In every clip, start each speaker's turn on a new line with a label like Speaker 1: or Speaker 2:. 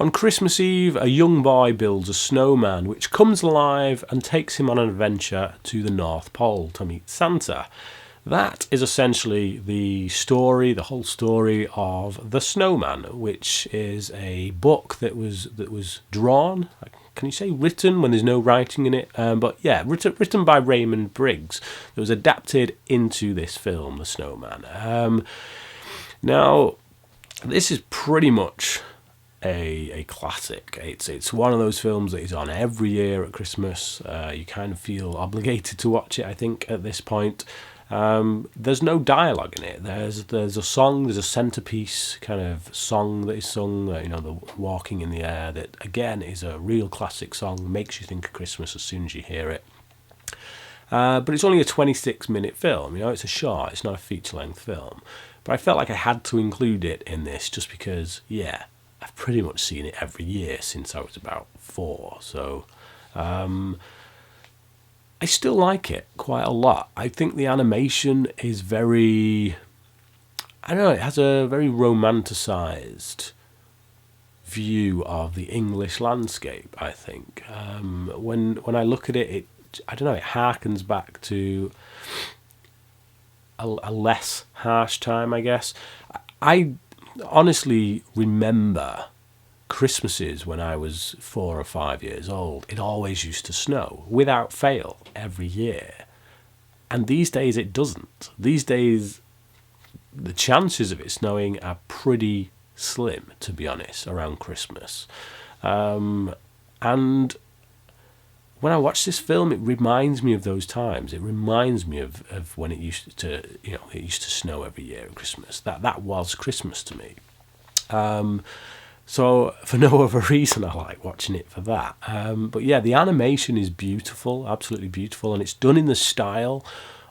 Speaker 1: On Christmas Eve, a young boy builds a snowman which comes alive and takes him on an adventure to the North Pole to meet Santa. That is essentially the story, the whole story of The Snowman, which is a book that was drawn. Can you say written when there's no writing in it? But yeah, written by Raymond Briggs. That was adapted into this film, The Snowman. Now, this is pretty much a classic. It's one of those films that is on every year at Christmas. You kind of feel obligated to watch it, I think, at this point. There's no dialogue in it. There's a song, there's a centerpiece kind of song that is sung, the Walking in the Air, that again is a real classic song, makes you think of Christmas as soon as you hear it. But it's only a 26-minute film, it's a short, it's not a feature-length film. But I felt like I had to include it in this just because, yeah, I've pretty much seen it every year since I was about 4, so I still like it quite a lot. I think the animation is very, it has a very romanticised view of the English landscape, I think. When I look at it, it harkens back to a less harsh time, I guess. I honestly remember Christmases when I was 4 or 5 years old. It always used to snow without fail every year, and these days it doesn't. These days the chances of it snowing are pretty slim, to be honest, around Christmas. And when I watch this film, it reminds me of those times. It reminds me of when it used to, it used to snow every year at Christmas. That was Christmas to me. So for no other reason, I like watching it for that. But yeah, the animation is beautiful, absolutely beautiful, and it's done in the style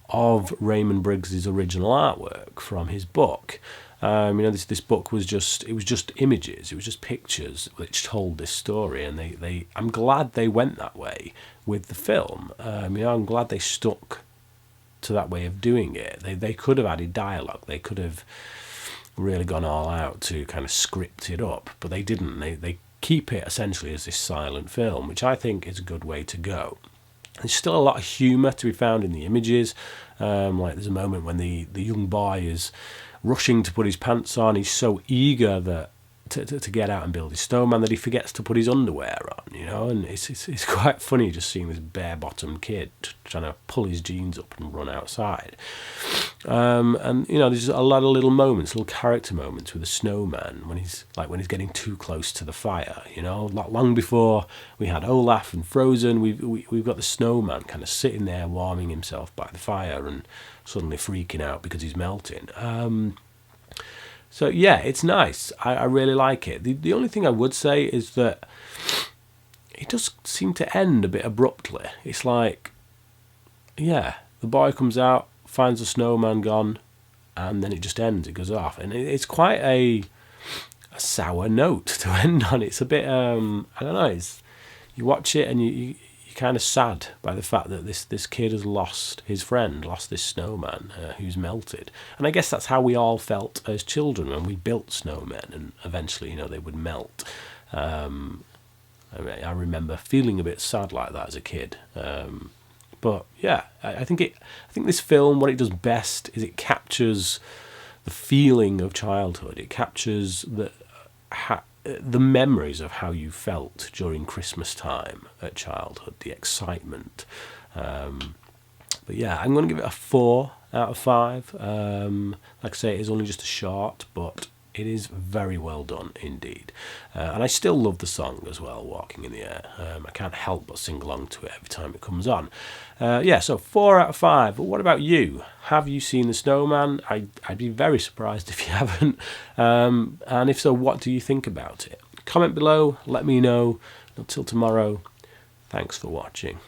Speaker 1: of Raymond Briggs' original artwork from his book. This book was just images, it was just pictures which told this story, and I'm glad they went that way with the film. I'm glad they stuck to that way of doing it. They could have added dialogue, they could have really gone all out to kind of script it up, but they didn't. They keep it essentially as this silent film, which I think is a good way to go. There's still a lot of humour to be found in the images. Like there's a moment when the young boy is rushing to put his pants on. He's so eager that to get out and build his snowman that he forgets to put his underwear on, and it's quite funny just seeing this bare-bottomed kid trying to pull his jeans up and run outside. And there's a lot of little moments, little character moments with the snowman when he's getting too close to the fire. Long before we had Olaf and Frozen, we've got the snowman kind of sitting there warming himself by the fire and suddenly freaking out because he's melting. So yeah, it's nice. I really like it. The only thing I would say is that it does seem to end a bit abruptly. It's like, yeah, the boy comes out, finds the snowman gone, and then it just ends. It goes off, and it's quite a sour note to end on. It's a bit, you watch it and you're kind of sad by the fact that this kid has lost his friend, lost this snowman who's melted. And I guess that's how we all felt as children when we built snowmen, and eventually, they would melt. I remember feeling a bit sad like that as a kid. But yeah, I think this film, what it does best is it captures the feeling of childhood. It captures the memories of how you felt during Christmas time at childhood, the excitement. But yeah, I'm going to give it a 4 out of 5. Like I say, it is only just a short, but it is very well done indeed. And I still love the song as well, Walking in the Air. I can't help but sing along to it every time it comes on. So 4 out of 5. But what about you? Have you seen The Snowman? I'd be very surprised if you haven't. And if so, what do you think about it? Comment below, let me know. Until tomorrow, thanks for watching.